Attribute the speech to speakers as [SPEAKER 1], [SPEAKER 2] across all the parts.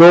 [SPEAKER 1] 2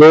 [SPEAKER 1] 2